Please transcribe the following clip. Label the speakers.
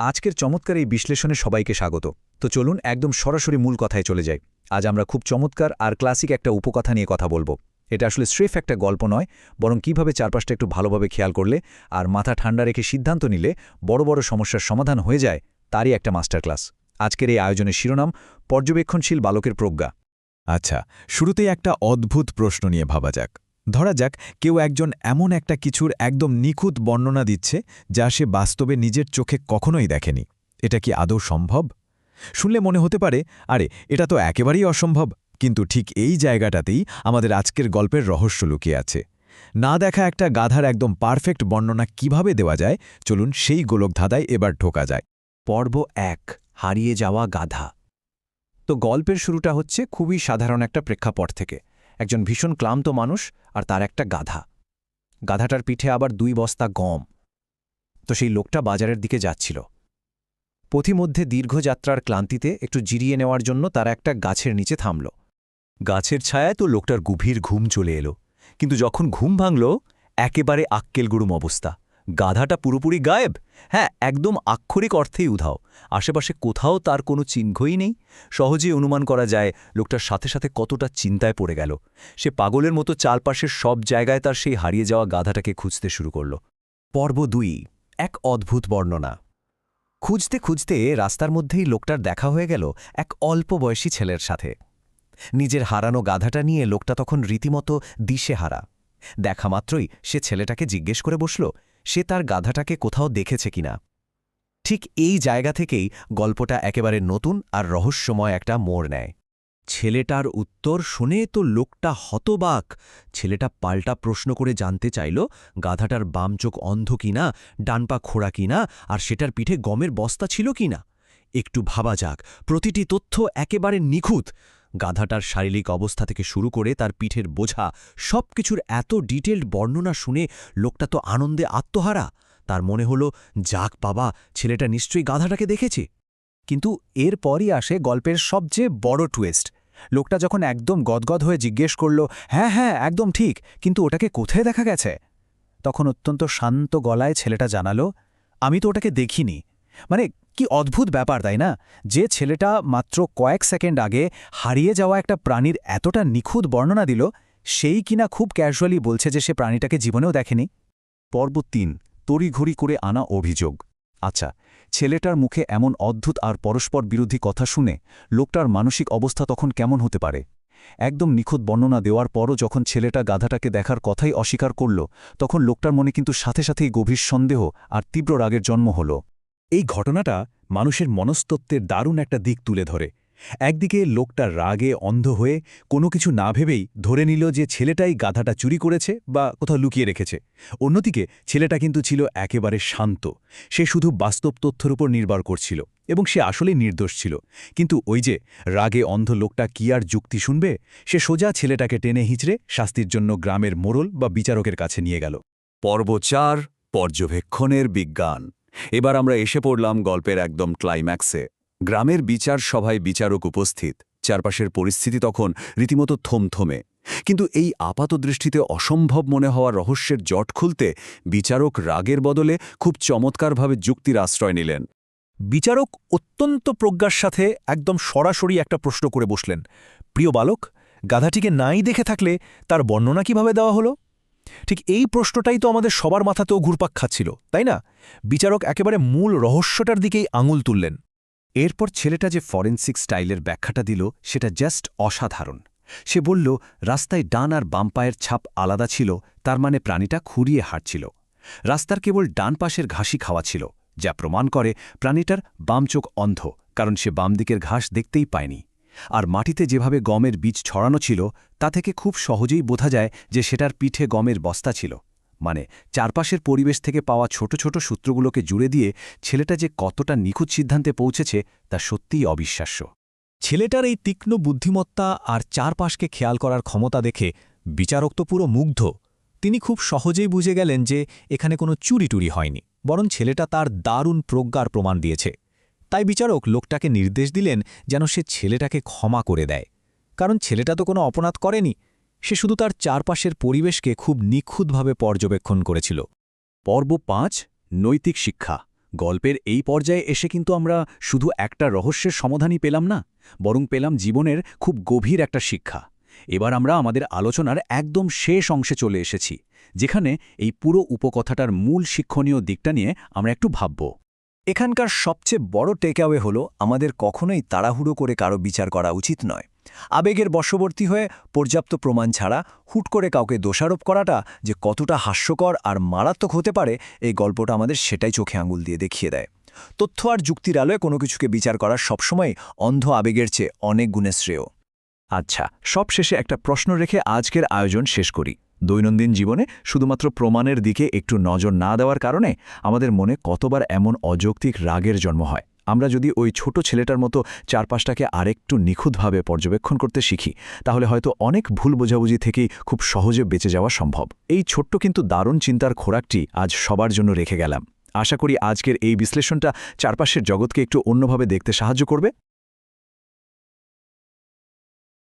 Speaker 1: আজকের চমৎকার এই বিশ্লেষণে সবাইকে স্বাগত। তো চলুন একদম সরাসরি মূল কথায় চলে যাই। আজ আমরা খুব চমৎকার আর ক্লাসিক একটা উপকথা নিয়ে কথা বলবো। এটা আসলে স্রেফ একটা গল্প নয়, বরং কিভাবে চারপাশটা একটু ভালোভাবে খেয়াল করলে আর মাথা ঠান্ডা রেখে সিদ্ধান্ত নিলে বড় বড় সমস্যার সমাধান হয়ে যায়, তারই একটা মাস্টার ক্লাস। আজকের এই আয়োজনের শিরোনাম পর্যবেক্ষণশীল বালকের প্রজ্ঞা।
Speaker 2: আচ্ছা, শুরুতেই একটা অদ্ভুত প্রশ্ন নিয়ে ভাবা যাক। ধরা যাক কেউ একজন এমন একটা কিছুর একদম নিখুঁত বর্ণনা দিচ্ছে যা সে বাস্তবে নিজের চোখে কখনোই দেখেনি। এটা কি আদৌ সম্ভব? শুনলে মনে হতে পারে, আরে এটা তো একেবারেই অসম্ভব। কিন্তু ঠিক এই জায়গাটাতেই আমাদের আজকের গল্পের রহস্য লুকিয়ে আছে। না দেখা একটা গাধার একদম পারফেক্ট বর্ণনা কিভাবে দেওয়া যায়, চলুন সেই গোলকধাঁধায় এবার ঢোকা যায়।
Speaker 1: পর্ব ১, হারিয়ে যাওয়া গাধা। তো গল্পের শুরুটা হচ্ছে খুবই সাধারণ একটা প্রেক্ষাপট থেকে। একজন ভীষণ ক্লান্ত মানুষ আর তার একটা গাধা। গাধাটার পিঠে আবার ২ বস্তা গম। তো সেই লোকটা বাজারের দিকে যাচ্ছিল। পথিমধ্যে দীর্ঘযাত্রার ক্লান্তিতে একটু জিরিয়ে নেওয়ার জন্য তারা একটা গাছের নিচে থামল। গাছের ছায়ায় তো লোকটার গভীর ঘুম চলে এলো। কিন্তু যখন ঘুম ভাঙল, একেবারে আক্কেলগুড়ুম অবস্থা। গাধাটা পুরোপুরি গায়েব। হ্যাঁ, একদম আক্ষরিক অর্থেই উধাও। আশেপাশে কোথাও তার কোনো চিহ্নই নেই। সহজেই অনুমান করা যায় লোকটার সাথে সাথে কতটা চিন্তায় পড়ে গেল। সে পাগলের মতো চারপাশের সব জায়গায় তার সেই হারিয়ে যাওয়া গাধাটাকে খুঁজতে শুরু করল। পর্ব ২, এক অদ্ভুত বর্ণনা। খুঁজতে খুঁজতে রাস্তার মধ্যেই লোকটার দেখা হয়ে গেল এক অল্প বয়সী ছেলের সাথে। নিজের হারানো গাধাটা নিয়ে লোকটা তখন রীতিমতো দিশেহারা। দেখা মাত্রই সে ছেলেটাকে জিজ্ঞেস করে বসল সে তার গাধাটাকে কোথাও দেখেছে কিনা। ঠিক এই জায়গা থেকেই গল্পটা একেবারে নতুন আর রহস্যময় একটা মোড় নেয়। ছেলেটার উত্তর শুনে তো লোকটা হতবাক। ছেলেটা পাল্টা প্রশ্ন করে জানতে চাইল গাধাটার বাম চোখ অন্ধ কিনা, ডান পা খোড়া কিনা, আর সেটার পিঠে গমের বস্তা ছিল কিনা। একটু ভাবা যাক, প্রতিটি তথ্য একেবারে নিখুঁত। গাধাটার শারীরিক অবস্থা থেকে শুরু করে তার পিঠের বোঝা, সবকিছুর এত ডিটেলড বর্ণনা শুনে লোকটা তো আনন্দে আত্মহারা। তার মনে হল, যাক বাবা, ছেলেটা নিশ্চয়ই গাধাটাকে দেখেছে। কিন্তু এরপরই আসে গল্পের সবচেয়ে বড় টুইস্ট। লোকটা যখন একদম গদগদ হয়ে জিজ্ঞেস করল, হ্যাঁ হ্যাঁ একদম ঠিক, কিন্তু ওটাকে কোথায় দেখা গেছে? তখন অত্যন্ত শান্ত গলায় ছেলেটা জানালো, আমি তো ওটাকে দেখিনি। মানে কি অদ্ভুত ব্যাপার, তাই না? যে ছেলেটা মাত্র কয়েক সেকেন্ড আগে হারিয়ে যাওয়া একটা প্রাণীর এতটা নিখুঁত বর্ণনা দিল, সেই কিনা খুব ক্যাজুয়ালি বলছে যে সে প্রাণীটাকে জীবনেও দেখেনি। পর্ব ৩, তড়িঘড়ি করে আনা অভিযোগ। আচ্ছা, ছেলেটার মুখে এমন অদ্ভুত আর পরস্পর বিরোধী কথা শুনে লোকটার মানসিক অবস্থা তখন কেমন হতে পারে? একদম নিখুঁত বর্ণনা দেওয়ার পরও যখন ছেলেটা গাধাটাকে দেখার কথাই অস্বীকার করল, তখন লোকটার মনে কিন্তু সাথে সাথেই গভীর সন্দেহ আর তীব্র রাগের জন্ম হল। এই ঘটনাটা মানুষের মনস্তত্ত্বের দারুণ একটা দিক তুলে ধরে। একদিকে লোকটা রাগে অন্ধ হয়ে কোনো কিছু না ভেবেই ধরে নিল যে ছেলেটাই গাধাটা চুরি করেছে বা কোথাও লুকিয়ে রেখেছে। অন্যদিকে ছেলেটা কিন্তু ছিল একেবারে শান্ত। সে শুধু বাস্তব তথ্যের উপর নির্ভর করছিল এবং সে আসলেই নির্দোষ ছিল। কিন্তু ওই যে রাগে অন্ধ লোকটা কি আর যুক্তি শুনবে? সে সোজা ছেলেটাকে টেনে হিঁচড়ে শাস্তির জন্য গ্রামের মোড়ল বা বিচারকের কাছে নিয়ে গেল।
Speaker 3: পর্ব ৪, পর্যবেক্ষণের বিজ্ঞান। এবার আমরা এসে পড়লাম গল্পের একদম ক্লাইম্যাক্সে। গ্রামের বিচার সভায় বিচারক উপস্থিত। চারপাশের পরিস্থিতি তখন রীতিমতো থমথমে। কিন্তু এই আপাতদৃষ্টিতে অসম্ভব মনে হওয়া রহস্যের জট খুলতে বিচারক রাগের বদলে খুব চমৎকারভাবে যুক্তির আশ্রয় নিলেন।
Speaker 1: বিচারক অত্যন্ত প্রজ্ঞার সাথে একদম সরাসরি একটা প্রশ্ন করে বসলেন, প্রিয় বালক, গাধাটিকে নাই দেখে থাকলে তার বর্ণনা কিভাবে দেওয়া হলো? ঠিক এই প্রশ্নটাই তো আমাদের সবার মাথাতেও ঘুরপাক খাচ্ছিল, তাই না? বিচারক একেবারে মূল রহস্যটার দিকেই আঙুল তুললেন। এরপর ছেলেটা যে ফরেনসিক স্টাইলের ব্যাখ্যাটা দিল সেটা জাস্ট অসাধারণ। সে বলল, রাস্তায় ডান আর বাম পায়ের ছাপ আলাদা ছিল, তার মানে প্রাণীটা খুঁড়িয়ে হাঁটছিল। রাস্তার কেবল ডান পাশের ঘাসই খাওয়া ছিল, যা প্রমাণ করে প্রাণীটার বাম চোখ অন্ধ, কারণ সে বাম দিকের ঘাস দেখতেই পায়নি। আর মাটিতে যেভাবে গমের বীজ ছড়ানো ছিল, তা থেকে খুব সহজেই বোঝা যায় যে সেটার পিঠে গমের বস্তা ছিল। মানে চারপাশের পরিবেশ থেকে পাওয়া ছোট ছোট সূত্রগুলোকে জুড়ে দিয়ে ছেলেটা যে কতটা নিখুঁত সিদ্ধান্তে পৌঁছেছে তা সত্যিই অবিশ্বাস্য। ছেলেটার এই তীক্ষ্ণ বুদ্ধিমত্তা আর চারপাশকে খেয়াল করার ক্ষমতা দেখে বিচারক তো পুরো মুগ্ধ। তিনি খুব সহজেই বুঝে গেলেন যে এখানে কোনো চুরি হয়নি, বরং ছেলেটা তার দারুণ প্রজ্ঞার প্রমাণ দিয়েছে। তাই বিচারক লোকটাকে নির্দেশ দিলেন যেন সে ছেলেটাকে ক্ষমা করে দেয়, কারণ ছেলেটা তো কোনো অপরাধ করেনি। সে শুধু তার চারপাশের পরিবেশকে খুব নিখুঁতভাবে পর্যবেক্ষণ করেছিল।
Speaker 3: পর্ব ৫, নৈতিক শিক্ষা। গল্পের এই পর্যায়ে এসে কিন্তু আমরা শুধু একটা রহস্যের সমাধানই পেলাম না, বরং পেলাম জীবনের খুব গভীর একটা শিক্ষা। এবার আমরা আমাদের আলোচনার একদম শেষ অংশে চলে এসেছি, যেখানে এই পুরো উপকথাটার মূল শিক্ষণীয় দিকটা নিয়ে আমরা একটু ভাবব।
Speaker 1: এখানকার সবচেয়ে বড় টেকঅ্যাওয়ে হলো আমাদের কখনোই তাড়াহুড়ো করে কারো বিচার করা উচিত নয়। আবেগের বশবর্তী হয়ে পর্যাপ্ত প্রমাণ ছাড়া হুট করে কাউকে দোষারোপ করাটা যে কতটা হাস্যকর আর মারাত্মক হতে পারে, এই গল্পটা আমাদের সেটাই চোখে আঙুল দিয়ে দেখিয়ে দেয়। তথ্য আর যুক্তির আলোয় কোনো কিছুকে বিচার করা সবসময় অন্ধ আবেগের চেয়ে অনেক গুণে শ্রেয়।
Speaker 3: আচ্ছা, সবশেষে একটা প্রশ্ন রেখে আজকের আয়োজন শেষ করি। দৈনন্দিন জীবনে শুধুমাত্র প্রমাণের দিকে একটু নজর না দেওয়ার কারণে আমাদের মনে কতবার এমন অযৌক্তিক রাগের জন্ম হয়। আমরা যদি ওই ছোট ছেলেটার মতো চারপাশটাকে আরেকটু নিখুঁতভাবে পর্যবেক্ষণ করতে শিখি, তাহলে হয়তো অনেক ভুল বোঝাবুঝি থেকেই খুব সহজে বেঁচে যাওয়া সম্ভব। এই ছোট্ট কিন্তু দারুণ চিন্তার খোরাকটি আজ সবার জন্য রেখে গেলাম। আশা করি আজকের এই বিশ্লেষণটা চারপাশের জগৎকে একটু অন্যভাবে দেখতে সাহায্য করবে।